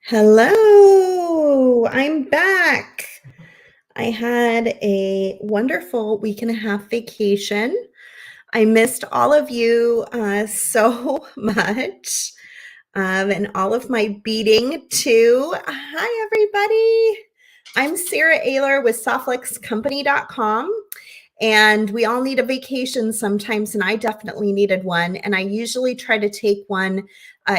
Hello, I'm back. I had a wonderful week and a half vacation. I missed all of you so much and all of my beating too. Hi, everybody. I'm Sarah Ayler with SoftLexCompany.com. And we all need a vacation sometimes, and I definitely needed one. And I usually try to take one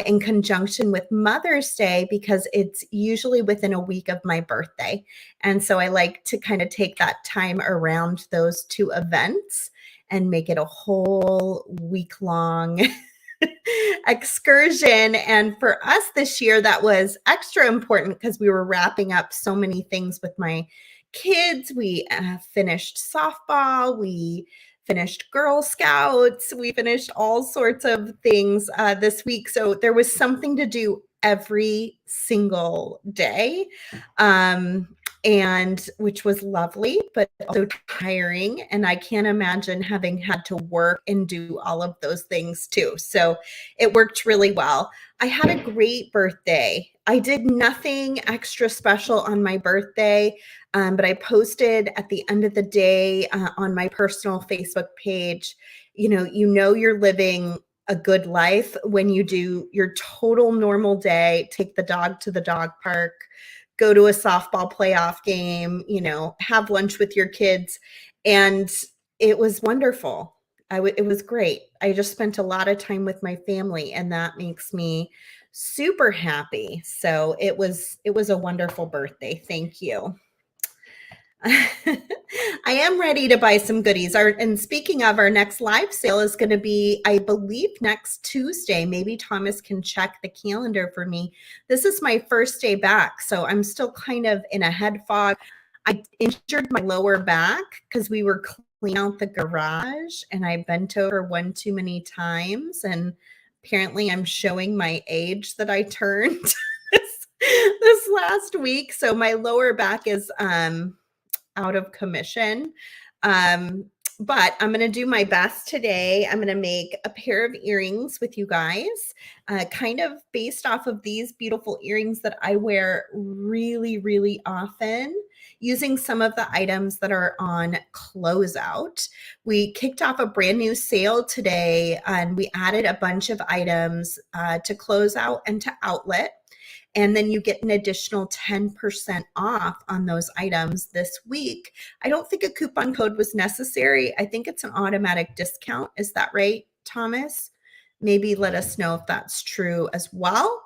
in conjunction with Mother's Day because it's usually within a week of my birthday. And so I like to kind of take that time around those two events and make it a whole week long excursion. And for us this year, that was extra important because we were wrapping up so many things with my kids. We finished softball, we finished Girl Scouts, we finished all sorts of things this week. So there was something to do every single day. And which was lovely, but also tiring. And I can't imagine having had to work and do all of those things too. So it worked really well. I had a great birthday. I did nothing extra special on my birthday, but I posted at the end of the day on my personal Facebook page, you're living a good life when you do your total normal day, take the dog to the dog park, go to a softball playoff game, have lunch with your kids. And it was wonderful. It was great. I just spent a lot of time with my family, and that makes me super happy. So it was a wonderful birthday. Thank you. I am ready to buy some goodies. And speaking of, our next live sale is going to be, I believe, next Tuesday. Maybe Thomas can check the calendar for me. This is my first day back, so I'm still kind of in a head fog. I injured my lower back because we were cleaning out the garage, and I bent over one too many times. And apparently I'm showing my age that I turned this last week. So my lower back is out of commission. But I'm going to do my best today. I'm going to make a pair of earrings with you guys, kind of based off of these beautiful earrings that I wear really, really often, using some of the items that are on Closeout. We kicked off a brand new sale today, and we added a bunch of items to Closeout and to Outlet. And then you get an additional 10% off on those items this week. I don't think a coupon code was necessary. I think it's an automatic discount. Is that right, Thomas? Maybe let us know if that's true as well.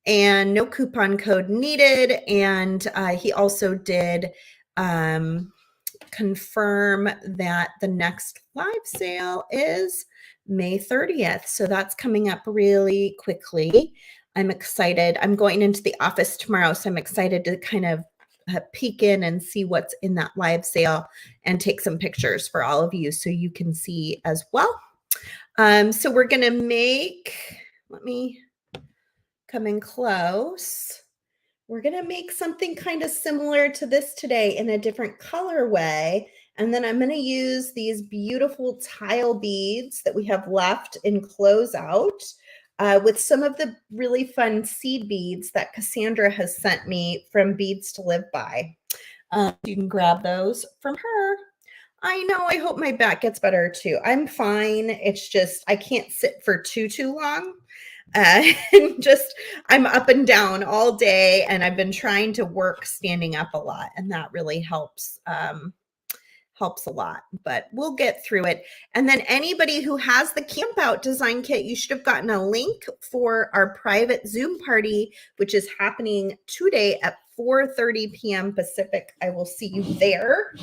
And no coupon code needed. And he also did confirm that the next live sale is May 30th. So that's coming up really quickly. I'm excited. I'm going into the office tomorrow, so I'm excited to kind of peek in and see what's in that live sale and take some pictures for all of you so you can see as well. So we're going to make, let me come in close. We're going to make something kind of similar to this today in a different colorway. And then I'm going to use these beautiful tile beads that we have left in Closeout. With some of the really fun seed beads that Cassandra has sent me from Beads to Live By. You can grab those from her. I know, I hope my back gets better too. I'm fine. It's just, I can't sit for too long. I'm up and down all day, and I've been trying to work standing up a lot, and that really helps a lot, but we'll get through it. And then anybody who has the Camp Out design kit, you should have gotten a link for our private Zoom party, which is happening today at 4:30 p.m. Pacific. I will see you there.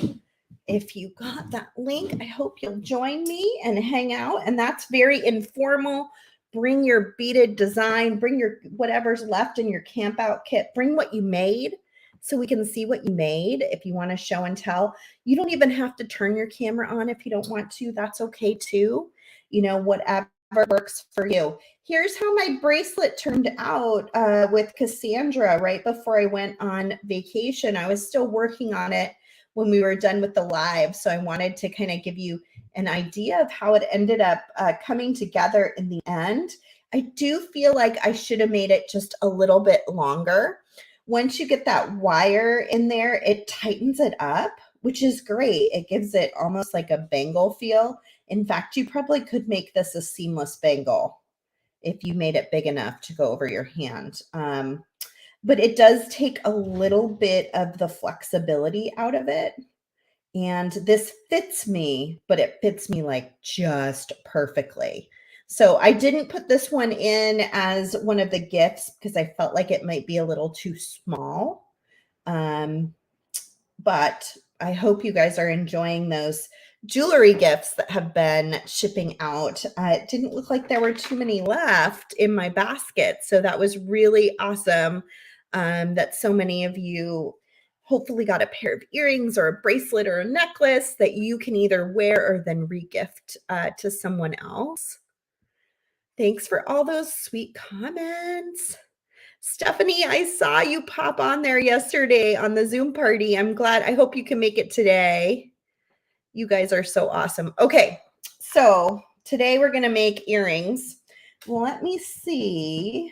If you got that link, I hope you'll join me and hang out. And that's very informal. Bring your beaded design, bring your whatever's left in your Camp Out kit, bring what you made, so we can see what you made. If you want to show and tell, you don't even have to turn your camera on if you don't want to. That's okay too. Whatever works for you. Here's how my bracelet turned out with Cassandra right before I went on vacation. I was still working on it when we were done with the live. So I wanted to kind of give you an idea of how it ended up coming together in the end. I do feel like I should have made it just a little bit longer. Once you get that wire in there, it tightens it up, which is great. It gives it almost like a bangle feel. In fact, you probably could make this a seamless bangle if you made it big enough to go over your hand. But it does take a little bit of the flexibility out of it. And this fits me, but it fits me like just perfectly. So I didn't put this one in as one of the gifts because I felt like it might be a little too small. But I hope you guys are enjoying those jewelry gifts that have been shipping out. It didn't look like there were too many left in my basket. So that was really awesome that so many of you hopefully got a pair of earrings or a bracelet or a necklace that you can either wear or then regift to someone else. Thanks for all those sweet comments. Stephanie, I saw you pop on there yesterday on the Zoom party. I'm glad. I hope you can make it today. You guys are so awesome. Okay, so today we're going to make earrings. Let me see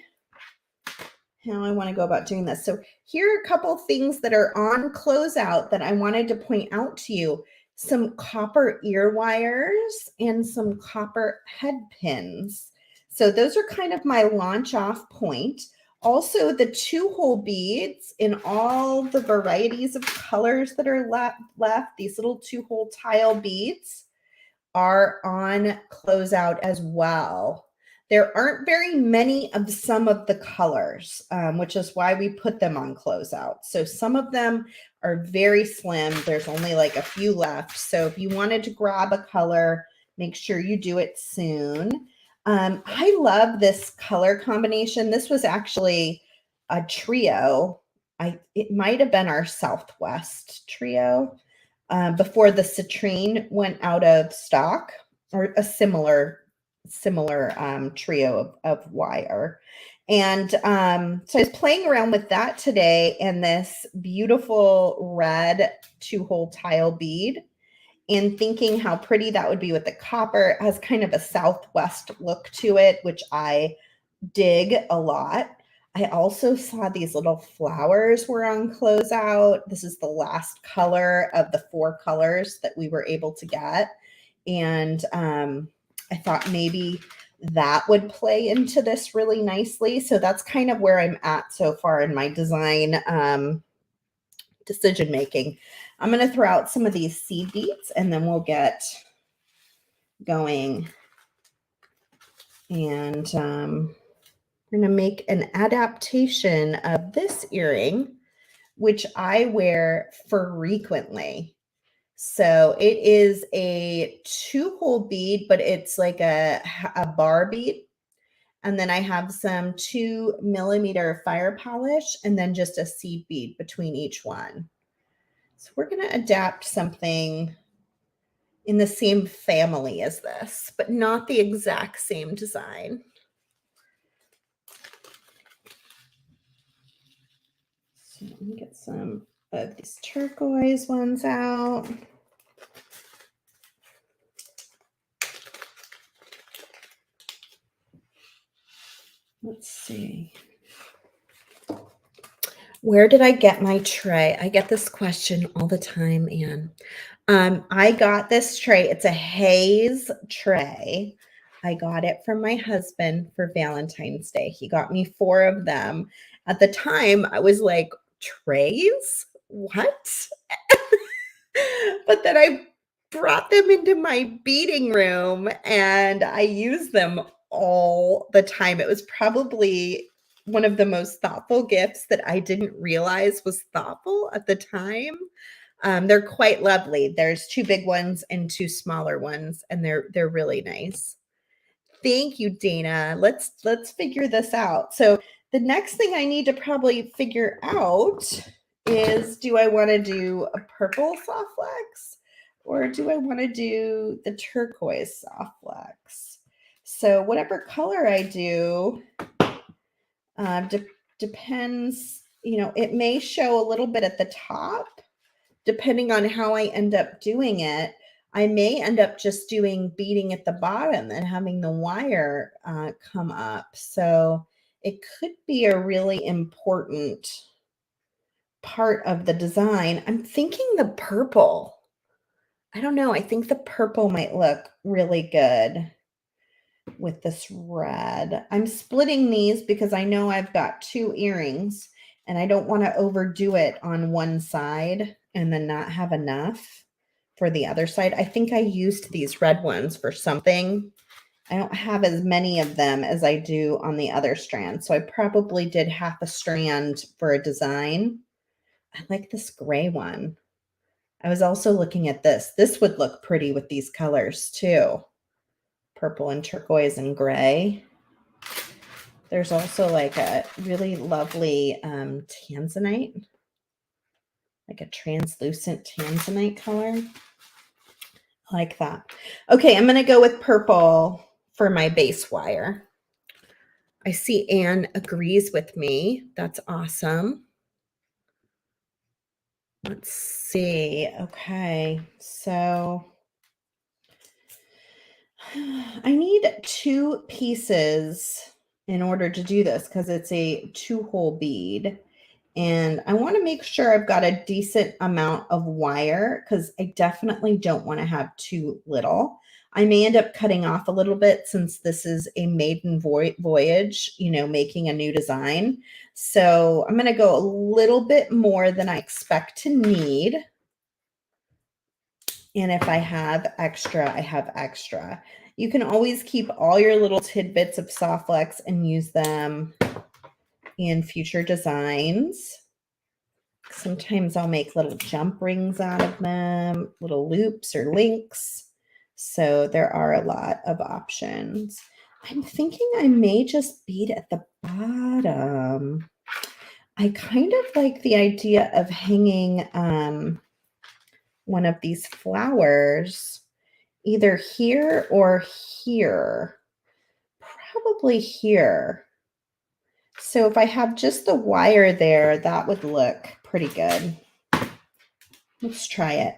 how I want to go about doing this. So here are a couple things that are on Closeout that I wanted to point out to you. Some copper ear wires and some copper head pins. So those are kind of my launch off point. Also the 2-hole beads in all the varieties of colors that are left, these little 2-hole tile beads are on Closeout as well. There aren't very many of some of the colors, which is why we put them on Closeout. So some of them are very slim. There's only like a few left. So if you wanted to grab a color, make sure you do it soon. I love this color combination. This was actually a trio. It might have been our Southwest trio before the citrine went out of stock, or a similar trio of wire. And so I was playing around with that today and this beautiful red 2-hole tile bead and thinking how pretty that would be with the copper. It has kind of a Southwest look to it, which I dig a lot. I also saw these little flowers were on Closeout. This is the last color of the 4 colors that we were able to get. And I thought maybe that would play into this really nicely. So that's kind of where I'm at so far in my design decision making. I'm going to throw out some of these seed beads and then we'll get going. And I'm going to make an adaptation of this earring, which I wear frequently. So it is a 2-hole bead, but it's like a bar bead. And then I have some 2mm fire polish and then just a seed bead between each one. So we're going to adapt something in the same family as this, but not the exact same design. So let me get some of these turquoise ones out. Let's see. Where did I get my tray? I get this question all the time, Anne. I got this tray. It's a Haze tray. I got it from my husband for Valentine's Day. He got me 4 of them. At the time, I was like, trays? What? But then I brought them into my beading room and I use them all the time. It was probably one of the most thoughtful gifts that I didn't realize was thoughtful at the time. They're quite lovely. There's 2 big ones and 2 smaller ones, and they're really nice. Thank you, Dana. Let's figure this out. So the next thing I need to probably figure out is, do I want to do a purple soft flex or do I want to do the turquoise soft flex? So whatever color I do depends, it may show a little bit at the top depending on how I end up doing it. I may end up just doing beading at the bottom and having the wire come up. So it could be a really important part of the design. I'm thinking the purple. I don't know. I think the purple might look really good with this red. I'm splitting these because I know I've got 2 earrings and I don't want to overdo it on one side and then not have enough for the other side. I think I used these red ones for something. I don't have as many of them as I do on the other strand. So I probably did half a strand for a design. I like this gray one. I was also looking at this. This would look pretty with these colors too. Purple and turquoise and gray. There's also like a really lovely tanzanite, like a translucent tanzanite color. I like that. Okay, I'm going to go with purple for my base wire. I see Anne agrees with me. That's awesome. Let's see. Okay, so I need 2 pieces in order to do this because it's a 2-hole bead. And I want to make sure I've got a decent amount of wire because I definitely don't want to have too little. I may end up cutting off a little bit since this is a maiden voyage, making a new design. So I'm going to go a little bit more than I expect to need. And if I have extra, I have extra. You can always keep all your little tidbits of soft flex and use them in future designs. Sometimes I'll make little jump rings out of them, little loops or links. So there are a lot of options. I'm thinking I may just bead at the bottom. I kind of like the idea of hanging one of these flowers either here or here. Probably here. So if I have just the wire there, that would look pretty good. Let's try it.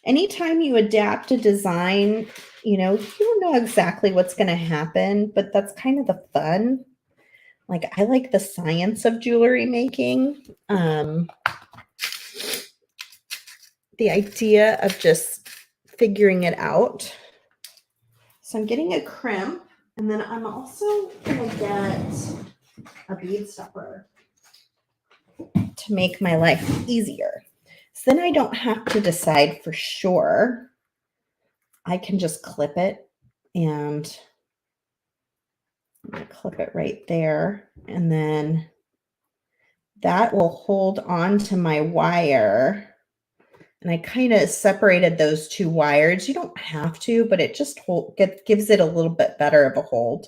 Anytime you adapt a design, you don't know exactly what's going to happen, but that's kind of the fun. Like, I like the science of jewelry making. The idea of just figuring it out. So I'm getting a crimp, and then I'm also going to get a bead stopper to make my life easier. So then I don't have to decide for sure. I can just clip it, and I'm going to clip it right there. And then that will hold on to my wire. And I kind of separated those 2 wires. You don't have to, but it just gives it a little bit better of a hold.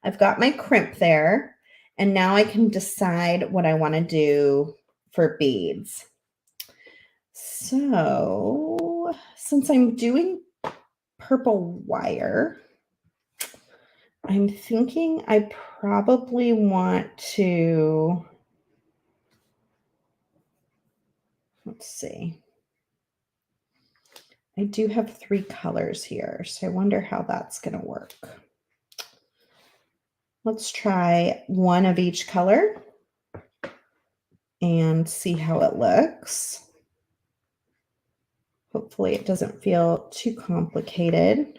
I've got my crimp there. And now I can decide what I want to do for beads. So since I'm doing purple wire, I'm thinking I probably want to, let's see. I do have 3 colors here, so I wonder how that's going to work. Let's try one of each color and see how it looks. Hopefully it doesn't feel too complicated.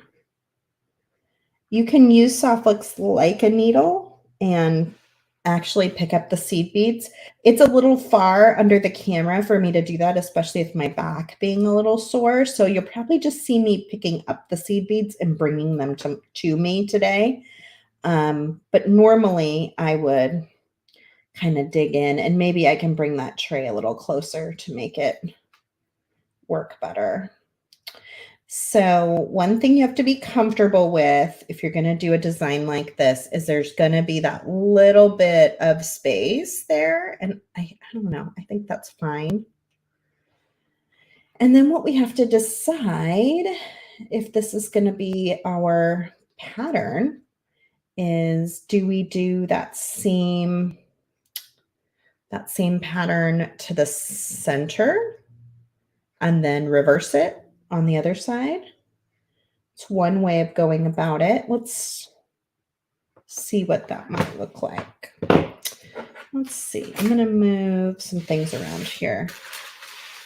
You can use soft flex like a needle and actually pick up the seed beads. It's a little far under the camera for me to do that, especially with my back being a little sore. So you'll probably just see me picking up the seed beads and bringing them to me today. But normally I would kind of dig in, and maybe I can bring that tray a little closer to make it work better. So one thing you have to be comfortable with if you're going to do a design like this is there's going to be that little bit of space there. And I don't know, I think that's fine. And then what we have to decide if this is going to be our pattern is, do we do that same pattern to the center and then reverse it on the other side. It's one way of going about it. Let's see what that might look like. Let's see. I'm going to move some things around here.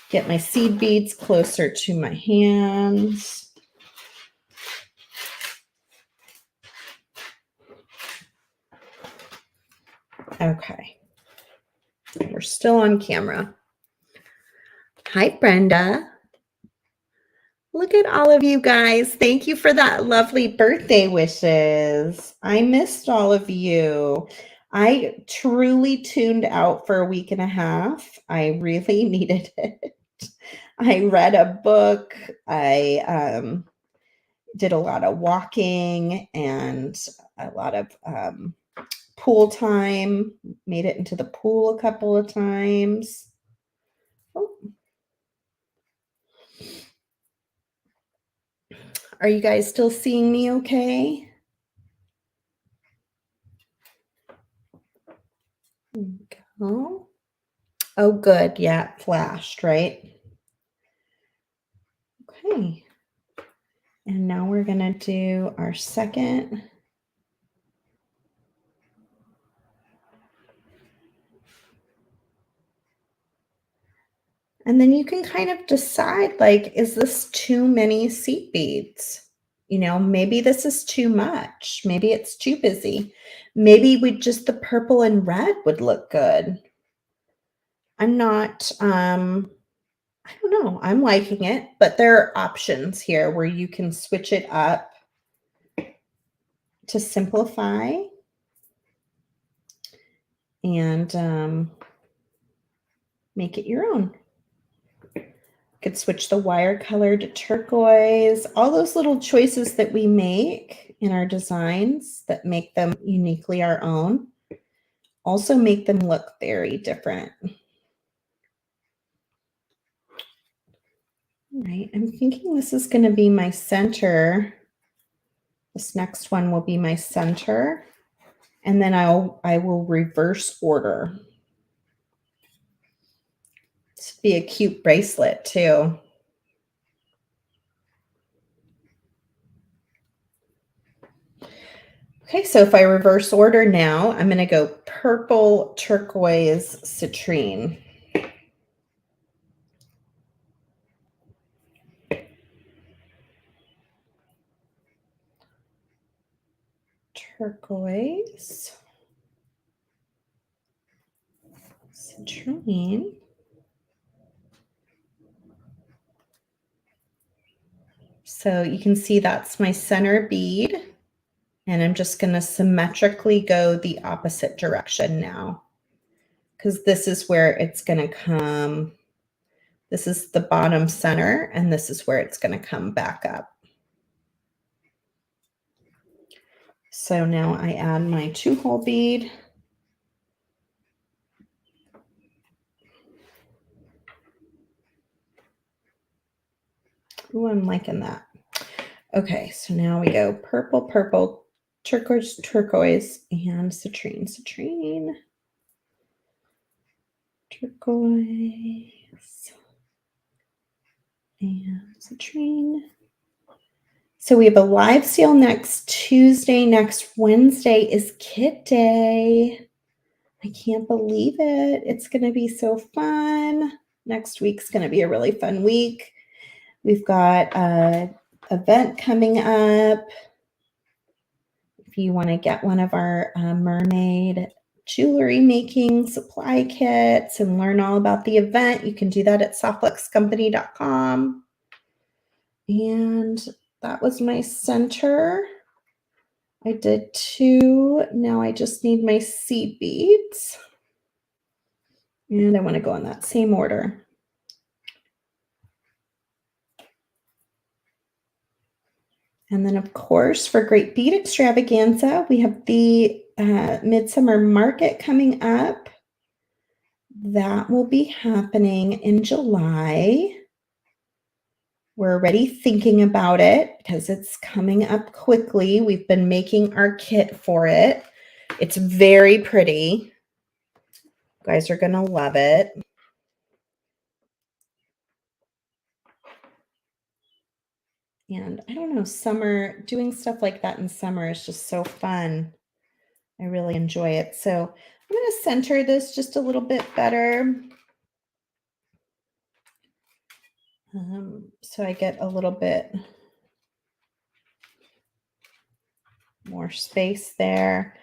Get my seed beads closer to my hands. Okay. We're still on camera. Hi, Brenda. Look at all of you guys. Thank you for that lovely birthday wishes. I missed all of you. I truly tuned out for a week and a half. I really needed it. I read a book. I did a lot of walking and a lot of pool time. Made it into the pool a couple of times. Oh. Are you guys still seeing me okay? There we go. Oh, good. Yeah, it flashed, right? Okay. And now we're going to do our second. And then you can kind of decide, like, is this too many seed beads? You know, maybe this is too much. Maybe it's too busy. Maybe we just the purple and red would look good. I'm not, I don't know. I'm liking it, but there are options here where you can switch it up to simplify and make it your own. Could switch the wire color to turquoise. All those little choices that we make in our designs that make them uniquely our own also make them look very different. All right, I'm thinking this is going to be my center. This next one will be my center, and then I will reverse order. This would be a cute bracelet too. Okay, so if I reverse order now, I'm going to go purple, turquoise, citrine. Turquoise, citrine, so you can see that's my center bead, and I'm just going to symmetrically go the opposite direction now because this is where it's going to come. This is the bottom center, and this is where it's going to come back up. So now I add my 2-hole bead. Ooh, I'm liking that. Okay, so now we go purple, purple, turquoise, turquoise, and citrine, citrine, turquoise, and citrine. So we have a live sale next Tuesday. Next Wednesday is Kit Day. I can't believe it. It's going to be so fun. Next week's going to be a really fun week. We've got an event coming up. If you want to get one of our mermaid jewelry making supply kits and learn all about the event, you can do that at softluxcompany.com. And that was my center. I did 2. Now I just need my seed beads. And I want to go in that same order. And then, of course, for Great Bead Extravaganza, we have the Midsummer Market coming up. That will be happening in July. We're already thinking about it because it's coming up quickly. We've been making our kit for it. It's very pretty. You guys are going to love it. And I don't know, summer, doing stuff like that in summer is just so fun. I really enjoy it. So I'm going to center this just a little bit better. So I get a little bit more space there.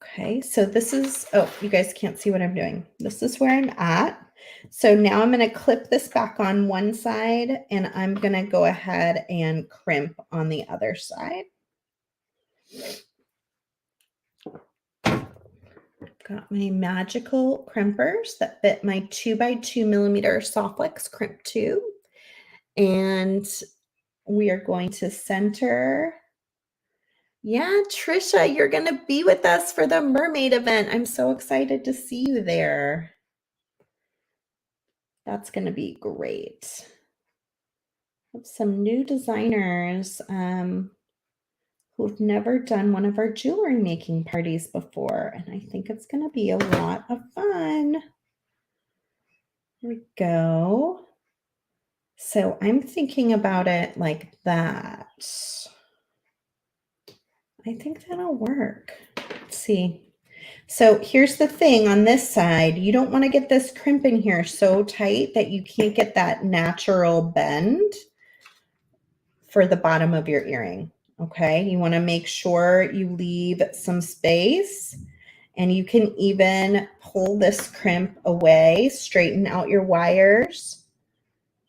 Okay, so this is, oh, you guys can't see what I'm doing. This is where I'm at. So now I'm going to clip this back on one side and I'm going to go ahead and crimp on the other side. Got my magical crimpers that fit my 2x2mm soft flex crimp tube. And we are going to center. Yeah, Trisha, you're going to be with us for the mermaid event. I'm so excited to see you there. That's going to be great. Some new designers who've never done one of our jewelry making parties before, and I think it's going to be a lot of fun. Here we go. So I'm thinking about it like that. I think that'll work. Let's see. So here's the thing on this side. You don't want to get this crimp in here so tight that you can't get that natural bend for the bottom of your earring. Okay, you want to make sure you leave some space, and you can even pull this crimp away, straighten out your wires,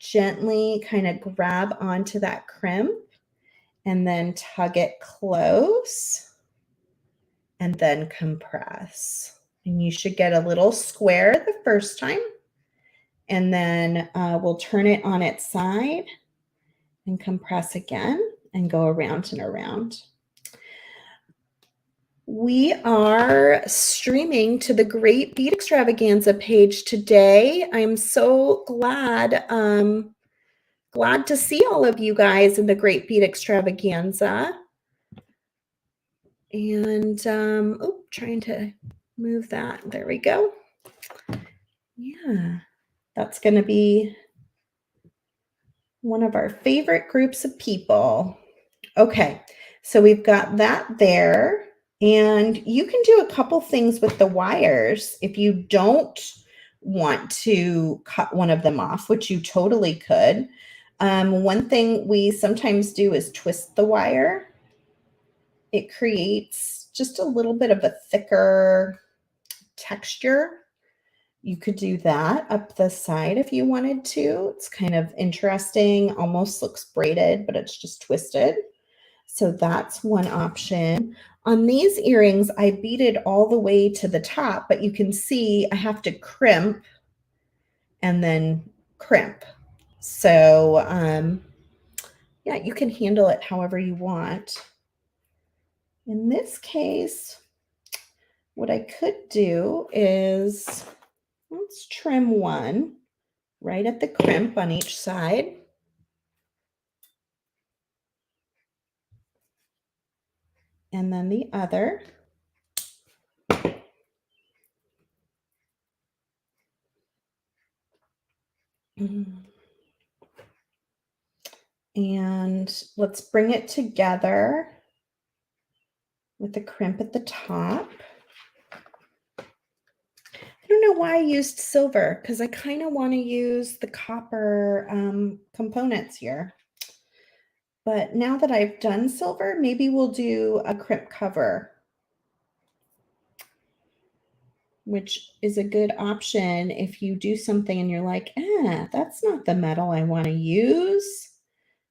gently kind of grab onto that crimp and then tug it close and then compress. And you should get a little square the first time, and then we'll turn it on its side and compress again and go around and around. We are streaming to the Great Bead Extravaganza page today. I'm so glad to see all of you guys in the Great Bead Extravaganza. And trying to move that. There we go. Yeah, that's going to be one of our favorite groups of people. Okay, so we've got that there. And you can do a couple things with the wires if you don't want to cut one of them off, which you totally could. One thing we sometimes do is twist the wire. It creates just a little bit of a thicker texture. You could do that up the side if you wanted to. It's kind of interesting, almost looks braided, but it's just twisted. So that's one option. On these earrings, I beaded all the way to the top, but you can see I have to crimp and then crimp. So yeah, you can handle it however you want. In this case, what I could do is, let's trim one right at the crimp on each side. And then the other. And let's bring it together with the crimp at the top. I don't know why I used silver, because I kind of want to use the copper components here. But now that I've done silver, maybe we'll do a crimp cover, which is a good option if you do something and you're like, that's not the metal I want to use.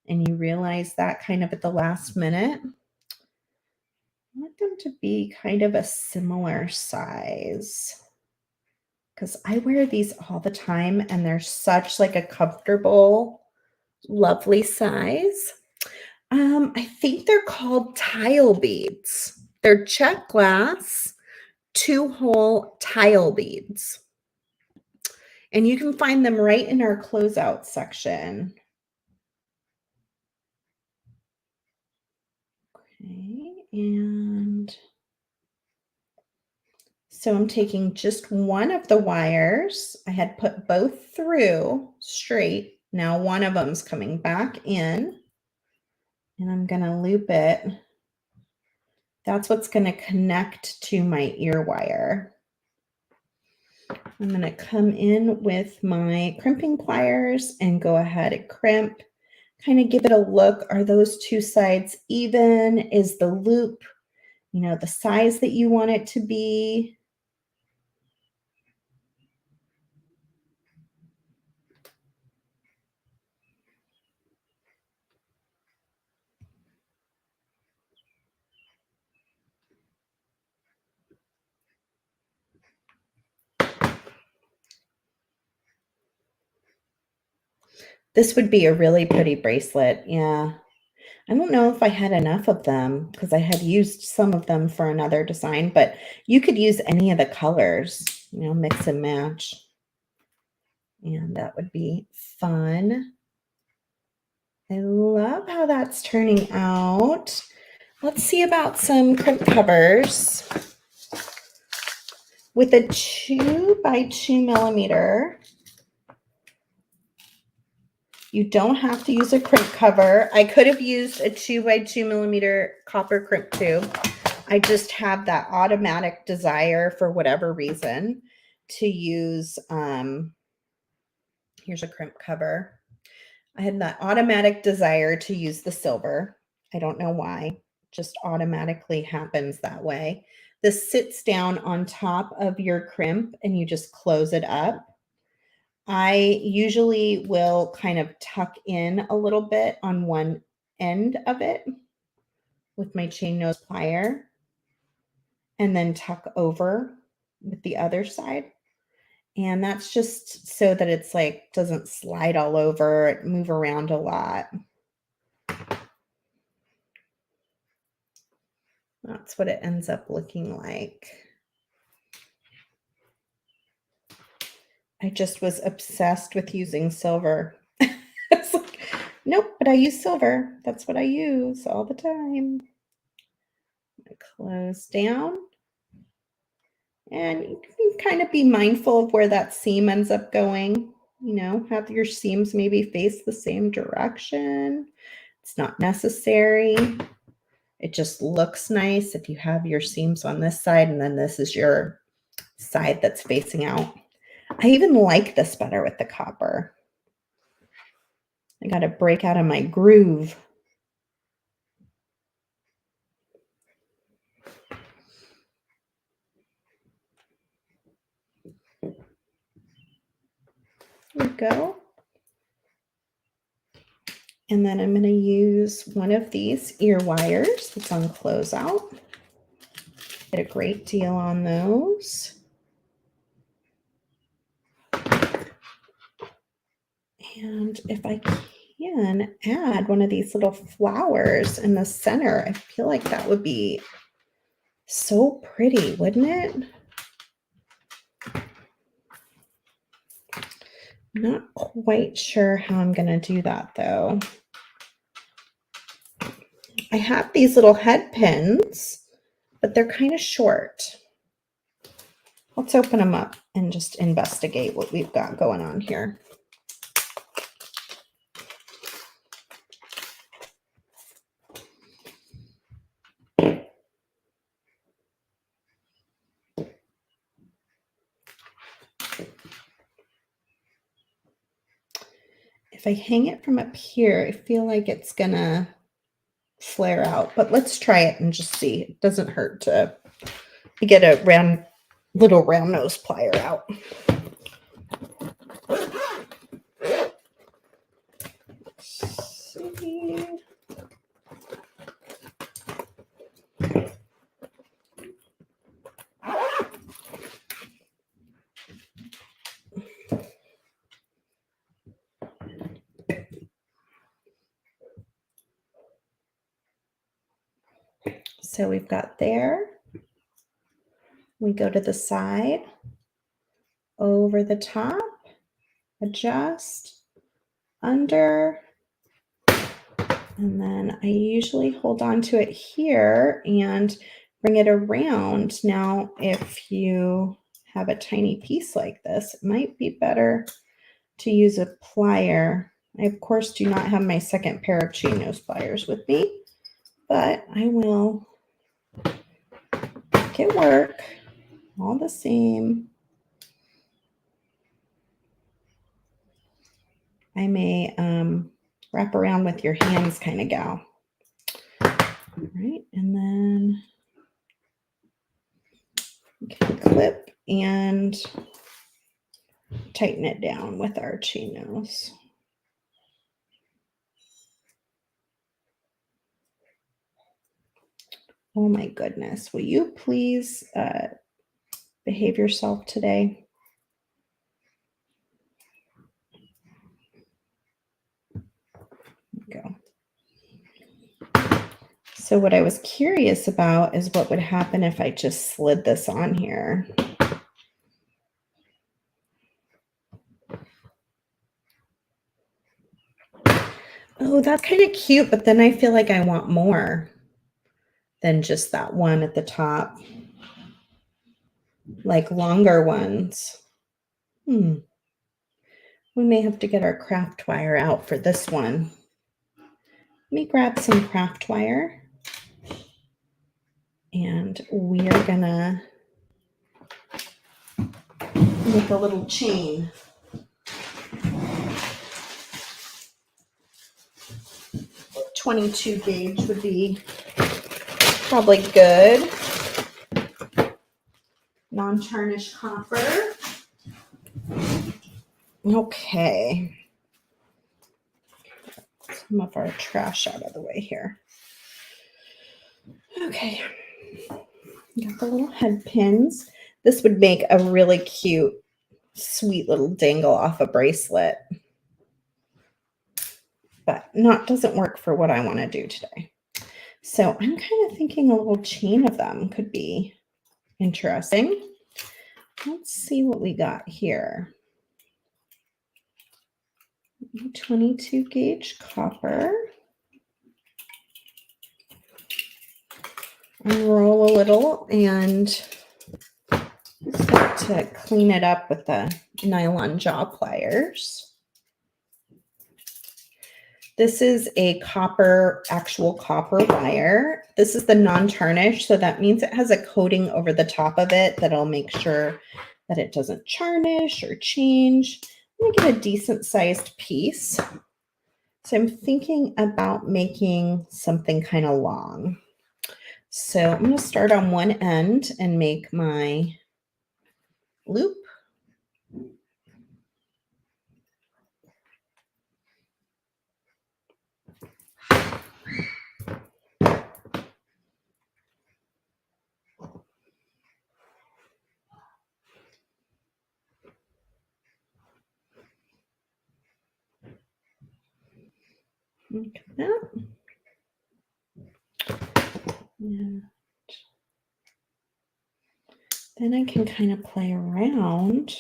And you realize that kind of at the last minute. I want them to be kind of a similar size, because I wear these all the time and they're such like a comfortable, lovely size. I think they're called tile beads. They're check glass 2-hole tile beads. And you can find them right in our closeout section. Okay, and so I'm taking just one of the wires. I had put both through straight. Now one of them's coming back in. And I'm going to loop it. That's what's going to connect to my ear wire. I'm going to come in with my crimping pliers and go ahead and crimp. Kind of give it a look. Are those two sides even? Is the loop, the size that you want it to be? This would be a really pretty bracelet. Yeah. I don't know if I had enough of them because I had used some of them for another design, but you could use any of the colors, mix and match. And that would be fun. I love how that's turning out. Let's see about some crimp covers. With a 2 by 2 millimeter, you don't have to use a crimp cover. I could have used a 2 by 2 millimeter copper crimp tube. I just have that automatic desire for whatever reason to use, here's a crimp cover. I had that automatic desire to use the silver. I don't know why, just automatically happens that way. This sits down on top of your crimp and you just close it up. I usually will kind of tuck in a little bit on one end of it with my chain nose plier and then tuck over with the other side. And that's just so that it's like doesn't slide all over, move around a lot. That's what it ends up looking like. I just was obsessed with using silver. It's like, nope, but I use silver. That's what I use all the time. I close down. And you can kind of be mindful of where that seam ends up going. Have your seams maybe face the same direction. It's not necessary. It just looks nice if you have your seams on this side and then this is your side that's facing out. I even like this better with the copper. I got to break out of my groove. There we go. And then I'm going to use one of these ear wires that's on Closeout. Get a great deal on those. And if I can add one of these little flowers in the center, I feel like that would be so pretty, wouldn't it? Not quite sure how I'm going to do that though. I have these little head pins, but they're kind of short. Let's open them up and just investigate what we've got going on here. If I hang it from up here, I feel like it's gonna flare out, but let's try it and just see. It doesn't hurt to get a little round nose plier out. Let's see. So we've got there. We go to the side, over the top, adjust, under, and then I usually hold on to it here and bring it around. Now, if you have a tiny piece like this, it might be better to use a plier. I, of course, do not have my second pair of chain nose pliers with me, but I will make it work all the same. I may wrap around with your hands kind of gal. All right, and then we can clip and tighten it down with our chain nose. Oh my goodness, will you please behave yourself today? Go. So what I was curious about is what would happen if I just slid this on here. Oh, that's kind of cute, but then I feel like I want more than just that one at the top. Like longer ones. We may have to get our craft wire out for this one. Let me grab some craft wire. And we are gonna make a little chain. .22 gauge would be probably good. Non-tarnished copper. Okay. Some of our trash out of the way here. Okay. Got the little head pins. This would make a really cute, sweet little dangle off a bracelet. But doesn't work for what I want to do today. So I'm kind of thinking a little chain of them could be interesting. Let's see what we got here. 22 gauge copper. Unroll a little and start to clean it up with the nylon jaw pliers. This is a actual copper wire. This is the non-tarnish, so that means it has a coating over the top of it that'll make sure that it doesn't tarnish or change. I'm gonna get a decent sized piece. So I'm thinking about making something kind of long. So I'm going to start on one end and make my loop. Like that. And then I can kind of play around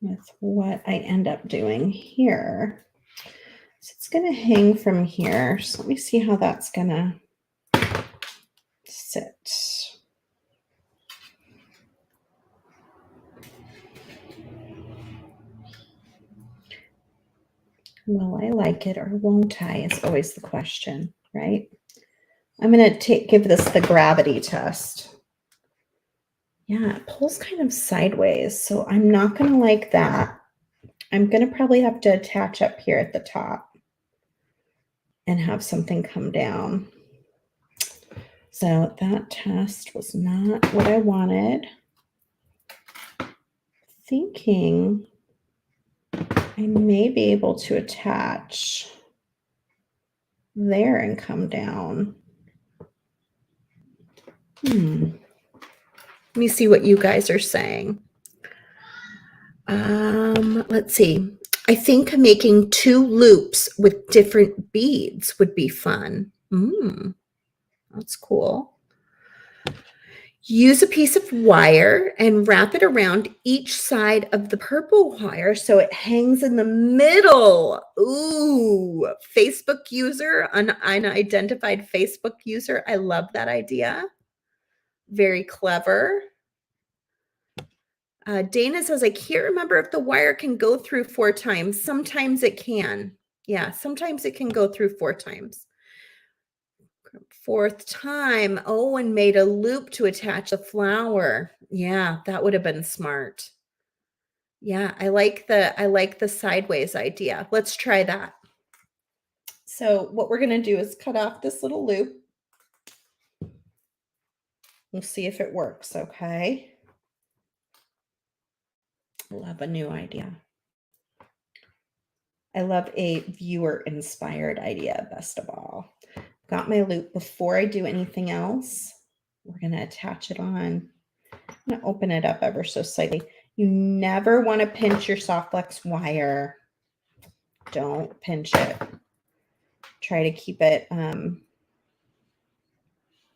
with what I end up doing here. So it's going to hang from here. So let me see how that's going to sit. Will I like it or won't I is always the question, right? I'm going to give this the gravity test. Yeah, it pulls kind of sideways, so I'm not going to like that. I'm going to probably have to attach up here at the top and have something come down. So that test was not what I wanted. Thinking I may be able to attach there and come down. Let me see what you guys are saying. Let's see. I think making 2 loops with different beads would be fun. That's cool. Use a piece of wire and wrap it around each side of the purple wire so it hangs in the middle. Ooh, Facebook user, an unidentified Facebook user. I love that idea. Very clever. Dana says, I can't remember if the wire can go through 4 times. Sometimes it can. Yeah, sometimes it can go through 4 times. 4th time. Oh, and made a loop to attach a flower. Yeah, that would have been smart. Yeah, I like the sideways idea. Let's try that. So what we're going to do is cut off this little loop. We'll see if it works, okay? I love a new idea. I love a viewer-inspired idea, best of all. Got my loop. Before I do anything else, we're going to attach it on. I'm going to open it up ever so slightly. You never want to pinch your soft flex wire. Don't pinch it. Try to keep it,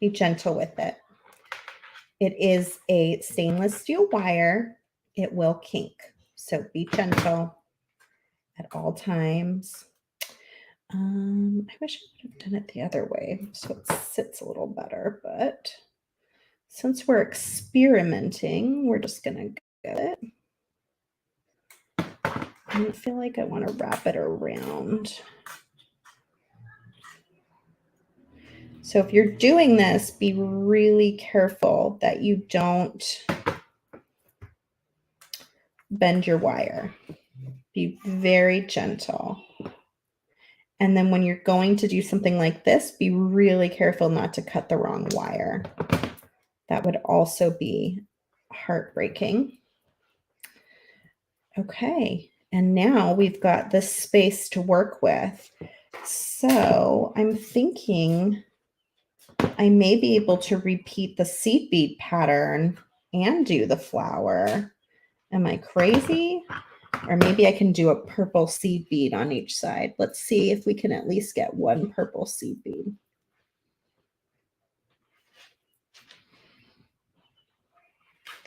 be gentle with it. It is a stainless steel wire. It will kink. So be gentle at all times. I wish I would have done it the other way so it sits a little better, but since we're experimenting, we're just going to get it. I don't feel like I want to wrap it around. So if you're doing this, be really careful that you don't bend your wire. Be very gentle. And then when you're going to do something like this, be really careful not to cut the wrong wire. That would also be heartbreaking. Okay, and now we've got this space to work with. So I'm thinking I may be able to repeat the seed bead pattern and do the flower. Am I crazy? Or maybe I can do a purple seed bead on each side. Let's see if we can at least get one purple seed bead.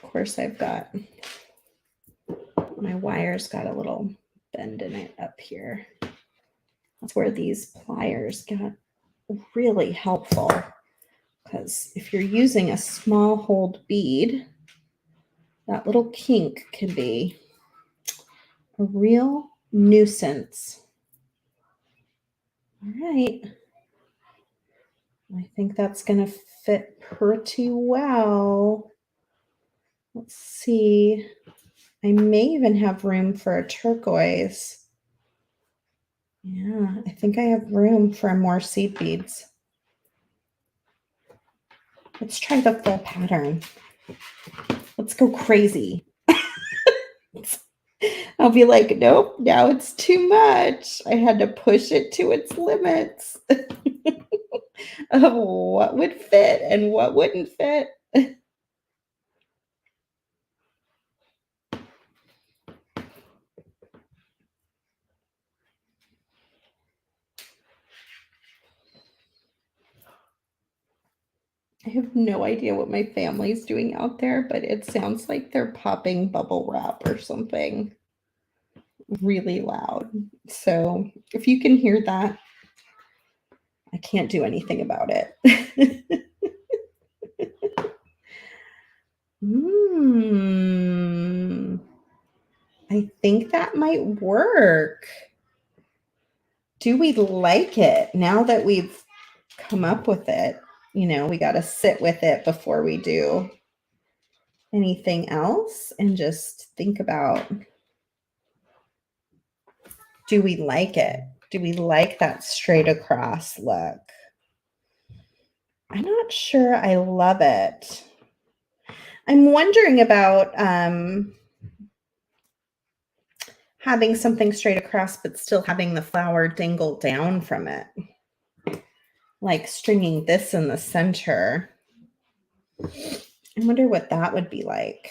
Of course, I've got my wire's got a little bend in it up here. That's where these pliers got really helpful, because if you're using a small hold bead, that little kink can be a real nuisance. All right. I think that's going to fit pretty well. Let's see. I may even have room for a turquoise. Yeah, I think I have room for more seed beads. Let's try the full pattern. Let's go crazy. I'll be like, nope, now it's too much. I had to push it to its limits of what would fit and what wouldn't fit. I have no idea what my family's doing out there, but it sounds like they're popping bubble wrap or something really loud. So if you can hear that, I can't do anything about it. I think that might work. Do we like it now that we've come up with it? You know, we got to sit with it before we do anything else and just think about, do we like it? Do we like that straight across look? I'm not sure I love it. I'm wondering about having something straight across, but still having the flower dangle down from it. Like stringing this in the center. I wonder what that would be like.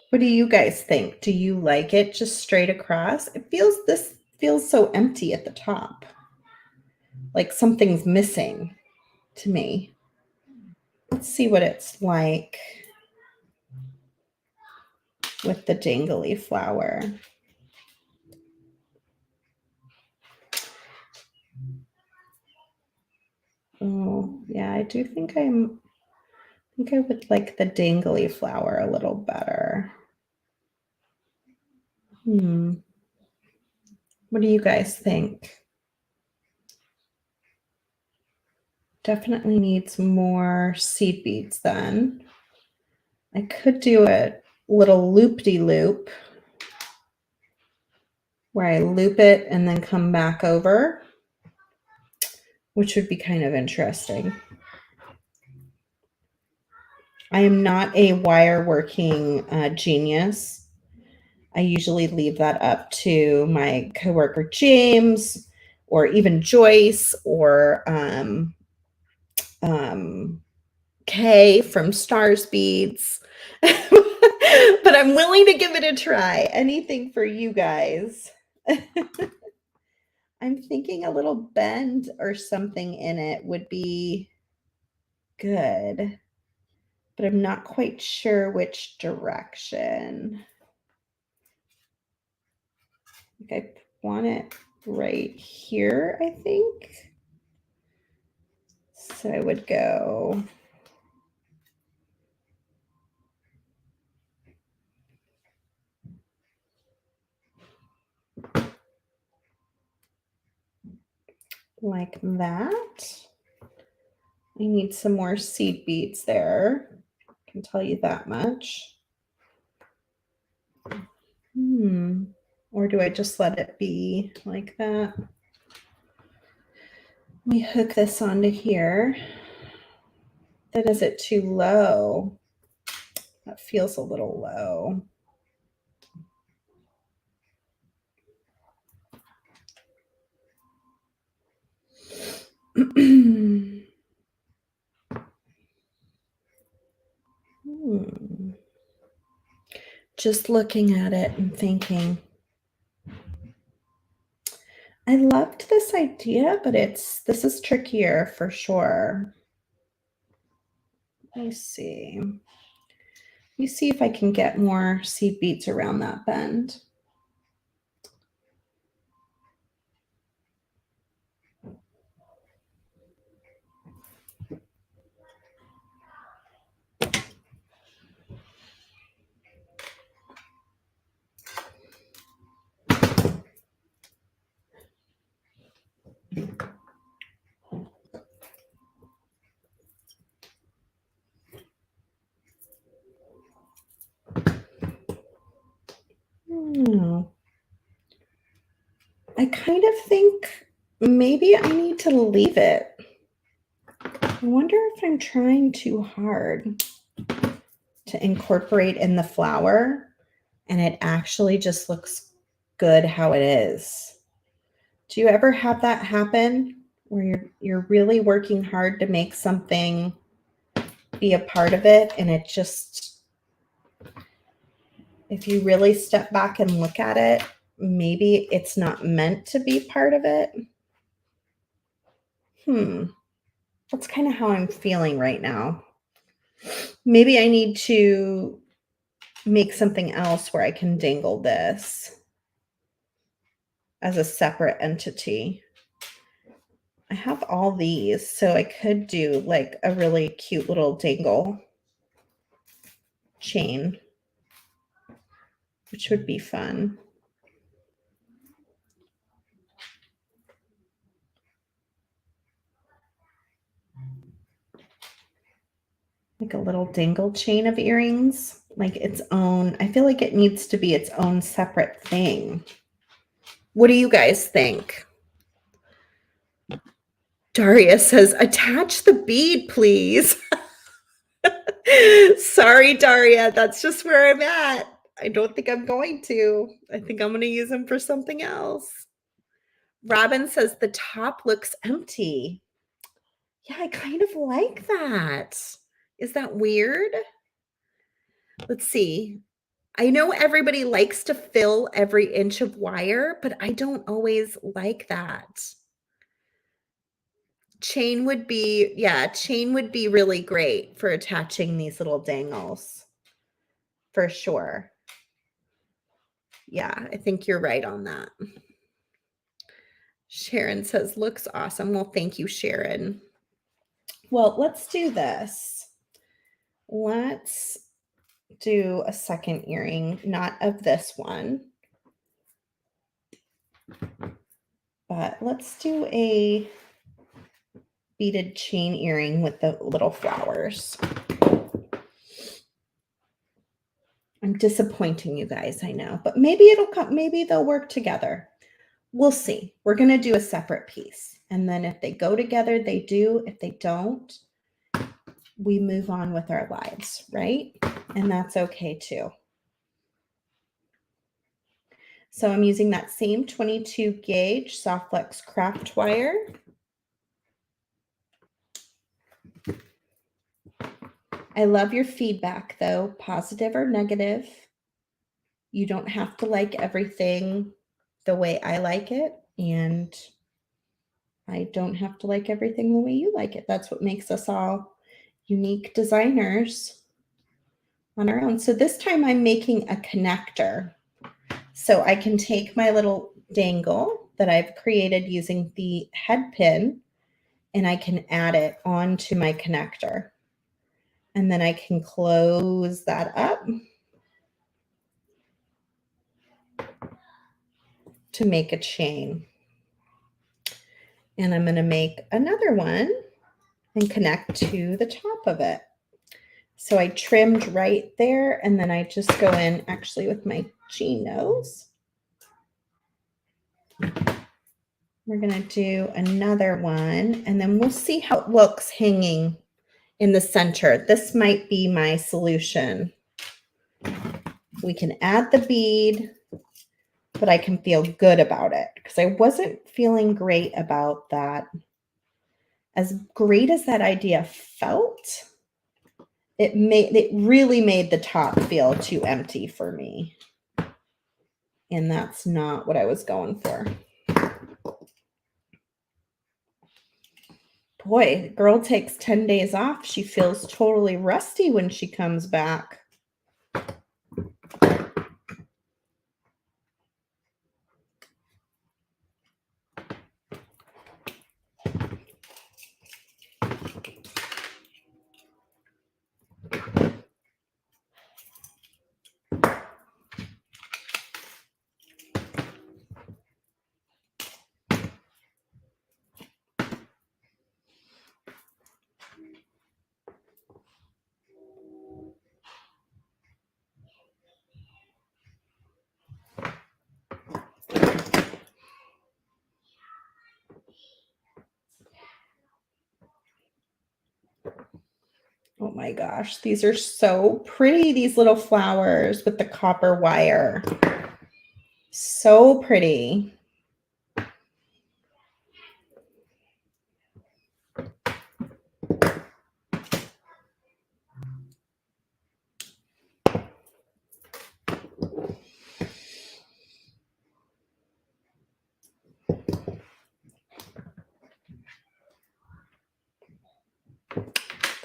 What do you guys think? Do you like it just straight across? This feels so empty at the top. Like something's missing to me. Let's see what it's like with the dangly flower. Oh, yeah, I do think I'm think I would like the dangly flower a little better. What do you guys think? Definitely needs more seed beads then. I could do a little loop-de-loop where I loop it and then come back over, which would be kind of interesting. I am not a wire working genius. I usually leave that up to my coworker James or even Joyce or Kay from Stars Beads. But I'm willing to give it a try. Anything for you guys. I'm thinking a little bend or something in it would be good, but I'm not quite sure which direction. I want it right here, I think. So I would go like that. I need some more seed beads there. I can tell you that much. Or do I just let it be like that? Let me hook this onto here. Then is it too low? That feels a little low. Just looking at it and thinking, I loved this idea, but this is trickier for sure. Let me see. Let me see if I can get more seed beads around that bend. I kind of think maybe I need to leave it. I wonder if I'm trying too hard to incorporate in the flower and it actually just looks good how it is. Do you ever have that happen where you're really working hard to make something be a part of it and it just, if you really step back and look at it, maybe it's not meant to be part of it? That's kind of how I'm feeling right now. Maybe I need to make something else where I can dangle this as a separate entity. I have all these, so I could do like a really cute little dangle chain, which would be fun. Like a little dangle chain of earrings, like its own. I feel like it needs to be its own separate thing. What do you guys think? Daria says, attach the bead, please. Sorry, Daria. That's just where I'm at. I don't think I'm going to. I think I'm going to use them for something else. Robin says the top looks empty. Yeah, I kind of like that. Is that weird? Let's see. I know everybody likes to fill every inch of wire, but I don't always like that. Chain would be really great for attaching these little dangles. For sure. Yeah, I think you're right on that. Sharon says, looks awesome. Well, thank you, Sharon. Well, let's do this. Let's do a second earring, not of this one, but let's do a beaded chain earring with the little flowers. I'm disappointing you guys, I know, but maybe it'll come, maybe they'll work together. We'll see. We're going to do a separate piece. And then if they go together, they do. If they don't, we move on with our lives, right? And that's okay too. So I'm using that same 22 gauge soft flex craft wire. I love your feedback though, positive or negative. You don't have to like everything the way I like it, and I don't have to like everything the way you like it. That's what makes us all unique designers on our own. So this time I'm making a connector. So I can take my little dangle that I've created using the head pin, and I can add it onto my connector. And then I can close that up to make a chain. And I'm going to make another one and connect to the top of it. So I trimmed right there, and then I just go in actually with my G nose. We're going to do another one, and then we'll see how it looks hanging in the center. This might be my solution. We can add the bead, but I can feel good about it because I wasn't feeling great about that. As great as that idea felt, it really made the top feel too empty for me. And that's not what I was going for. Boy, girl takes 10 days off. She feels totally rusty when she comes back. Oh my gosh, these are so pretty, these little flowers with the copper wire. So pretty.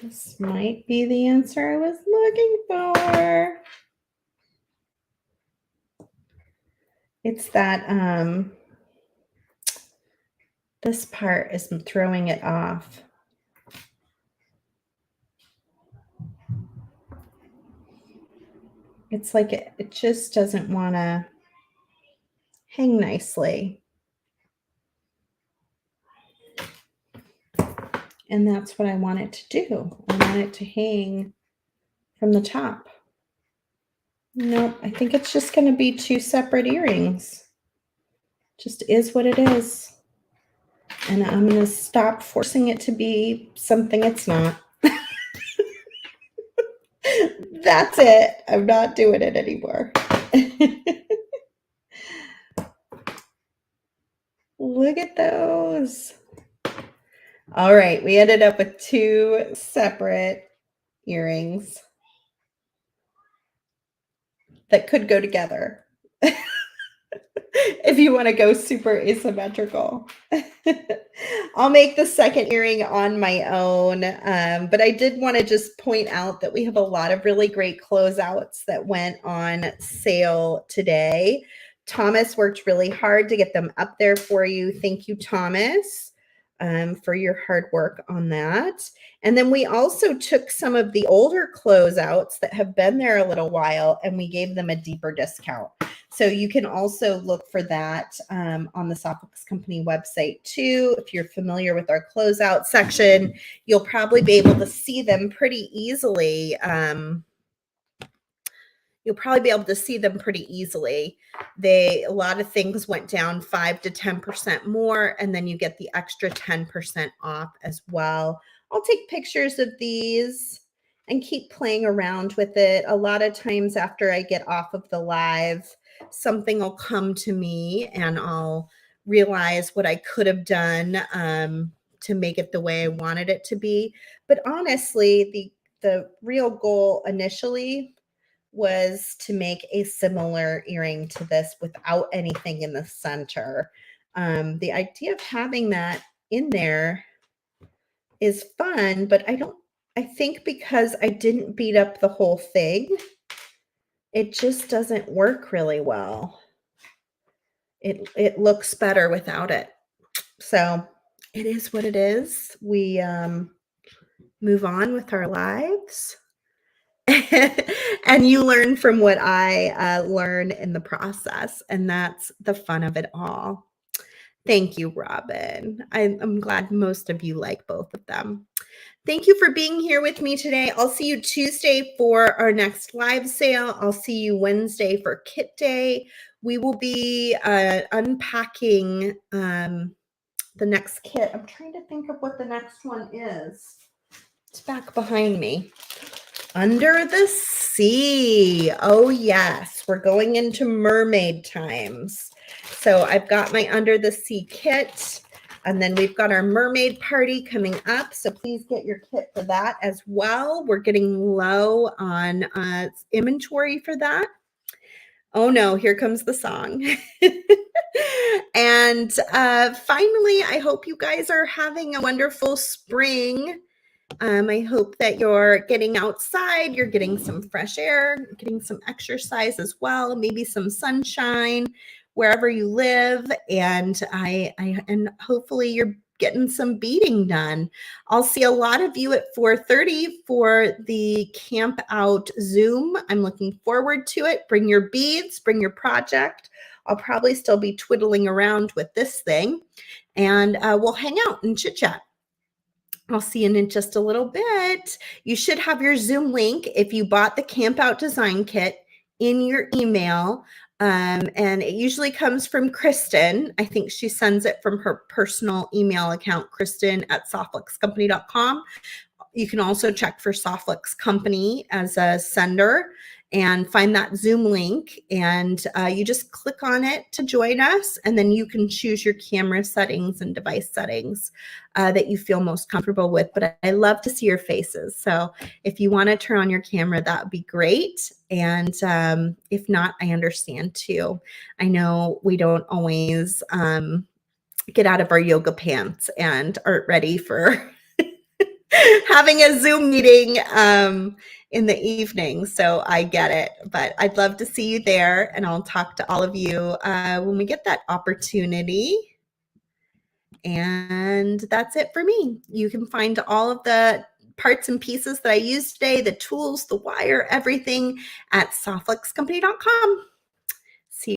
This might be the answer I was looking for. It's that this part is throwing it off. It's like it just doesn't want to hang nicely. And that's what I want it to do. I want it to hang from the top. Nope, I think it's just going to be two separate earrings. Just is what it is. And I'm going to stop forcing it to be something it's not. That's it. I'm not doing it anymore. Look at those. All right, we ended up with two separate earrings that could go together if you want to go super asymmetrical. I'll make the second earring on my own, but I did want to just point out that we have a lot of really great closeouts that went on sale today. Thomas worked really hard to get them up there for you. Thank you, Thomas. for your hard work on that. And then we also took some of the older closeouts that have been there a little while and we gave them a deeper discount. So you can also look for that on the Softbox Company website too. If you're familiar with our closeout section, you'll probably be able to see them pretty easily. A lot of things went down 5 to 10% more, and then you get the extra 10% off as well. I'll take pictures of these and keep playing around with it. A lot of times after I get off of the live, something will come to me and I'll realize what I could have done to make it the way I wanted it to be. But honestly, the real goal initially was to make a similar earring to this without anything in the center. The idea of having that in there is fun, but I think because I didn't beat up the whole thing, it just doesn't work really well. It looks better without it. So it is what it is. We move on with our lives. And you learn from what I learn in the process. And that's the fun of it all. Thank you, Robin. I'm glad most of you like both of them. Thank you for being here with me today. I'll see you Tuesday for our next live sale. I'll see you Wednesday for Kit Day. We will be unpacking the next kit. I'm trying to think of what the next one is. It's back behind me. Under the Sea. Oh, yes. We're going into mermaid times. So I've got my Under the Sea kit. And then we've got our mermaid party coming up. So please get your kit for that as well. We're getting low on inventory for that. Oh, no. Here comes the song. And finally, I hope you guys are having a wonderful spring. I hope that you're getting outside, you're getting some fresh air, getting some exercise as well, maybe some sunshine wherever you live, and and hopefully you're getting some beading done. I'll see a lot of you at 4:30 for the Camp Out Zoom. I'm looking forward to it. Bring your beads, bring your project. I'll probably still be twiddling around with this thing, and we'll hang out and chit chat. I'll see you in just a little bit. You should have your Zoom link if you bought the Camp Out Design Kit in your email. And it usually comes from Kristen. I think she sends it from her personal email account, kristen@softflexcompany.com. You can also check for Softflex Company as a sender and find that Zoom link. And you just click on it to join us. And then you can choose your camera settings and device settings that you feel most comfortable with. But I love to see your faces. So if you want to turn on your camera, that would be great. And if not, I understand too. I know we don't always get out of our yoga pants and aren't ready for having a Zoom meeting in the evening. So I get it, but I'd love to see you there, and I'll talk to all of you when we get that opportunity. And that's it for me. You can find all of the parts and pieces that I used today, the tools, the wire, everything at softflexcompany.com.